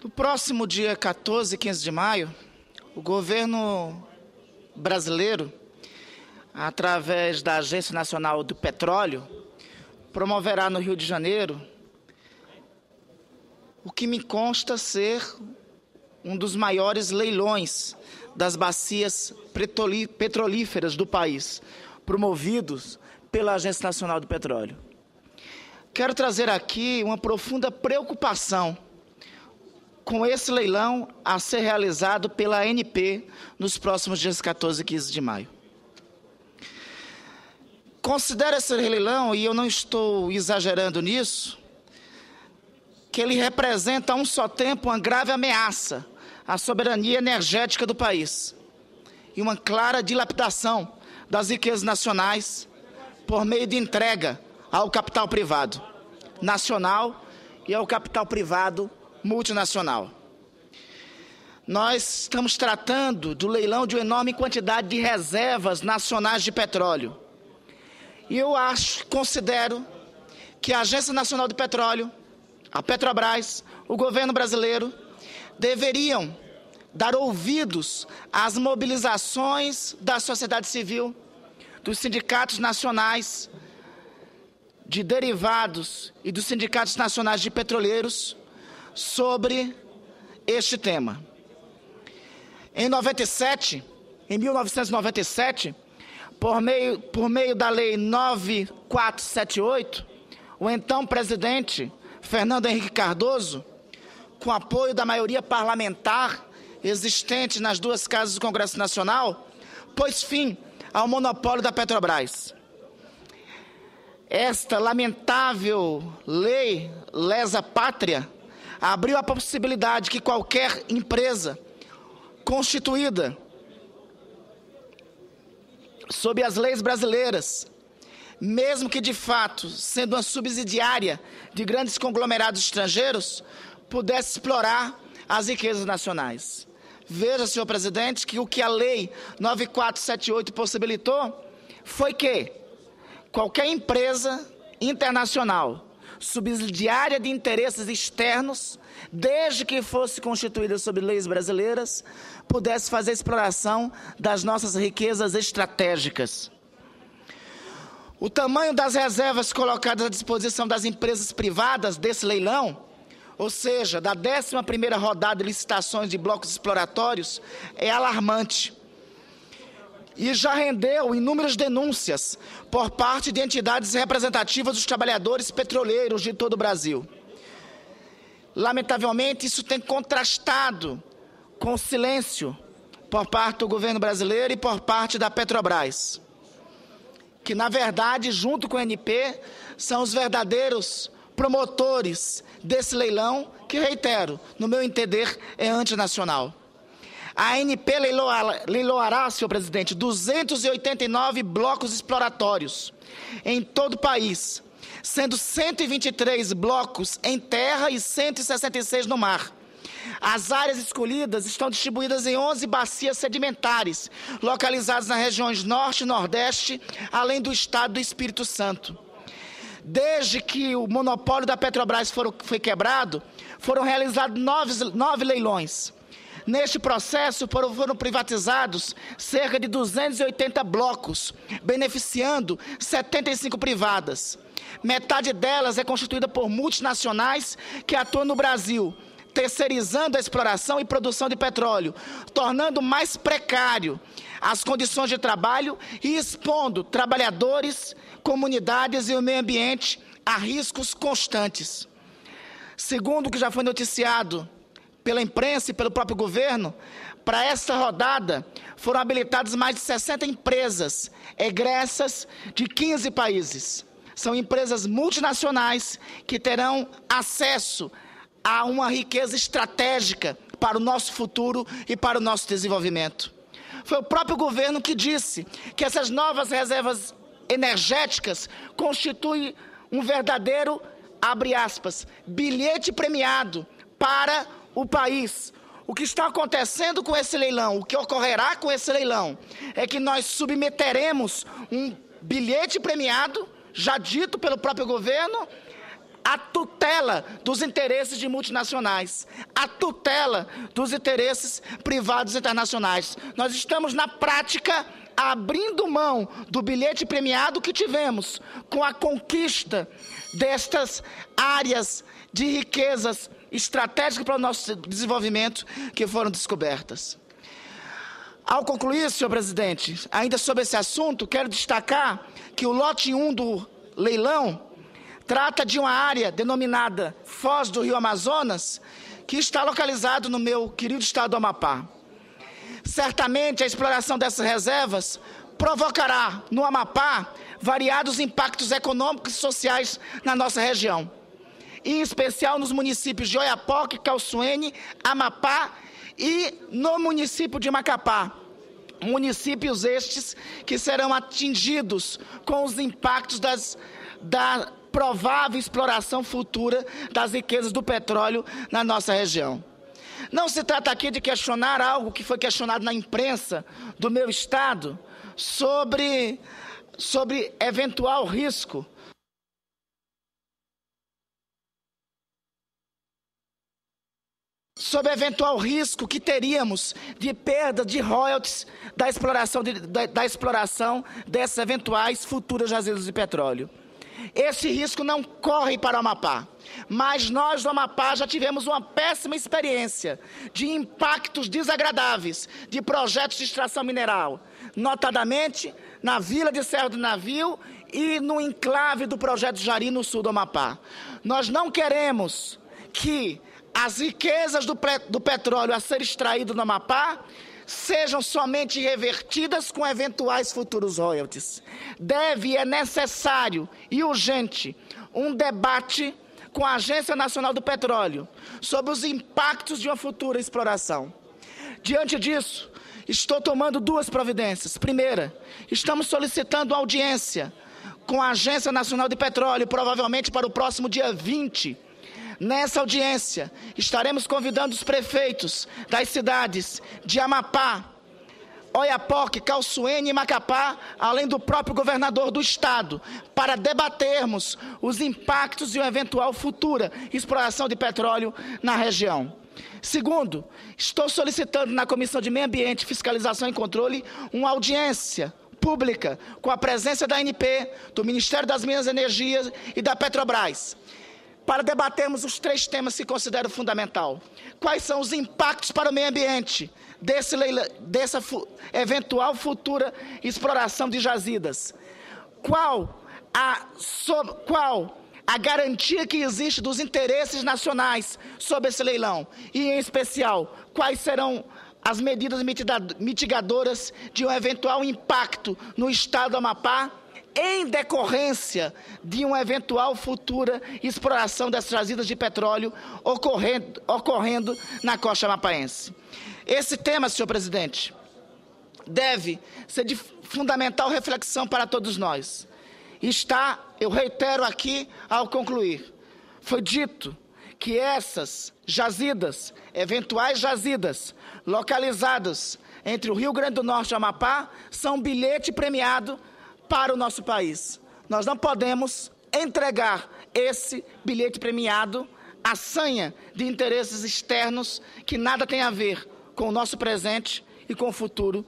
No próximo dia 14 e 15 de maio, o governo brasileiro, através da Agência Nacional do Petróleo, promoverá no Rio de Janeiro o que me consta ser um dos maiores leilões das bacias petrolíferas do país, promovidos pela Agência Nacional do Petróleo. Quero trazer aqui uma profunda preocupação com esse leilão a ser realizado pela ANP nos próximos dias 14 e 15 de maio. Considero esse leilão, e eu não estou exagerando nisso, que ele representa a um só tempo uma grave ameaça à soberania energética do país e uma clara dilapidação das riquezas nacionais por meio de entrega ao capital privado nacional e ao capital privado multinacional. Nós estamos tratando do leilão de uma enorme quantidade de reservas nacionais de petróleo. E eu considero que a Agência Nacional do Petróleo, a Petrobras, o governo brasileiro, deveriam dar ouvidos às mobilizações da sociedade civil, dos sindicatos nacionais de derivados e dos sindicatos nacionais de petroleiros sobre este tema. Em 1997, por meio da Lei 9478, o então presidente Fernando Henrique Cardoso, com apoio da maioria parlamentar existente nas duas casas do Congresso Nacional, pôs fim ao monopólio da Petrobras. Esta lamentável lei lesa pátria abriu a possibilidade que qualquer empresa constituída sob as leis brasileiras, mesmo que de fato sendo uma subsidiária de grandes conglomerados estrangeiros, pudesse explorar as riquezas nacionais. Veja, senhor presidente, que o que a Lei 9478 possibilitou foi que qualquer empresa internacional subsidiária de interesses externos, desde que fosse constituída sob leis brasileiras, pudesse fazer exploração das nossas riquezas estratégicas. O tamanho das reservas colocadas à disposição das empresas privadas desse leilão, ou seja, da 11ª rodada de licitações de blocos exploratórios, é alarmante. E já rendeu inúmeras denúncias por parte de entidades representativas dos trabalhadores petroleiros de todo o Brasil. Lamentavelmente, isso tem contrastado com o silêncio por parte do governo brasileiro e por parte da Petrobras, que, na verdade, junto com a ANP, são os verdadeiros promotores desse leilão, que, reitero, no meu entender, é antinacional. A ANP leiloará, senhor presidente, 289 blocos exploratórios em todo o país, sendo 123 blocos em terra e 166 no mar. As áreas escolhidas estão distribuídas em 11 bacias sedimentares, localizadas nas regiões Norte e Nordeste, além do estado do Espírito Santo. Desde que o monopólio da Petrobras foi quebrado, foram realizados 9 leilões. Neste processo, foram privatizados cerca de 280 blocos, beneficiando 75 privadas. Metade delas é constituída por multinacionais que atuam no Brasil, terceirizando a exploração e produção de petróleo, tornando mais precário as condições de trabalho e expondo trabalhadores, comunidades e o meio ambiente a riscos constantes. Segundo o que já foi noticiado pela imprensa e pelo próprio governo, para esta rodada foram habilitadas mais de 60 empresas egressas de 15 países. São empresas multinacionais que terão acesso a uma riqueza estratégica para o nosso futuro e para o nosso desenvolvimento. Foi o próprio governo que disse que essas novas reservas energéticas constituem um verdadeiro, abre aspas, bilhete premiado para o país. O que está acontecendo com esse leilão, o que ocorrerá com esse leilão, é que nós submeteremos um bilhete premiado, já dito pelo próprio governo, a tutela dos interesses de multinacionais, a tutela dos interesses privados internacionais. Nós estamos, na prática, abrindo mão do bilhete premiado que tivemos com a conquista destas áreas de riquezas estratégicas para o nosso desenvolvimento que foram descobertas. Ao concluir, senhor presidente, ainda sobre esse assunto, quero destacar que o lote 1 do leilão trata de uma área denominada Foz do Rio Amazonas, que está localizado no meu querido estado do Amapá. Certamente a exploração dessas reservas provocará no Amapá variados impactos econômicos e sociais na nossa região, em especial nos municípios de Oiapoque, Calçoene, Amapá e no município de Macapá. Municípios estes que serão atingidos com os impactos da provável exploração futura das riquezas do petróleo na nossa região. Não se trata aqui de questionar algo que foi questionado na imprensa do meu estado sobre eventual risco que teríamos de perda de royalties da exploração dessas eventuais futuras jazidas de petróleo. Esse risco não corre para o Amapá, mas nós do Amapá já tivemos uma péssima experiência de impactos desagradáveis de projetos de extração mineral, notadamente na Vila de Serra do Navio e no enclave do projeto Jari, no sul do Amapá. Nós não queremos que as riquezas do petróleo a ser extraído no Amapá sejam somente revertidas com eventuais futuros royalties. É necessário e urgente um debate com a Agência Nacional do Petróleo sobre os impactos de uma futura exploração. Diante disso, estou tomando duas providências. Primeira, estamos solicitando audiência com a Agência Nacional de Petróleo, provavelmente para o próximo dia 20. Nessa audiência, estaremos convidando os prefeitos das cidades de Amapá, Oiapoque, Calçoene e Macapá, além do próprio governador do estado, para debatermos os impactos de uma eventual futura exploração de petróleo na região. Segundo, estou solicitando na Comissão de Meio Ambiente, Fiscalização e Controle uma audiência pública com a presença da ANP, do Ministério das Minas e Energia e da Petrobras, para debatermos os três temas que considero fundamental. Quais são os impactos para o meio ambiente dessa eventual futura exploração de jazidas? Qual a garantia que existe dos interesses nacionais sobre esse leilão? E, em especial, quais serão as medidas mitigadoras de um eventual impacto no estado do Amapá em decorrência de uma eventual futura exploração das jazidas de petróleo ocorrendo na costa amapaense. Esse tema, senhor presidente, deve ser de fundamental reflexão para todos nós. Eu reitero aqui ao concluir, foi dito que essas jazidas, eventuais jazidas, localizadas entre o Rio Grande do Norte e o Amapá, são um bilhete premiado para o nosso país. Nós não podemos entregar esse bilhete premiado à sanha de interesses externos que nada tem a ver com o nosso presente e com o futuro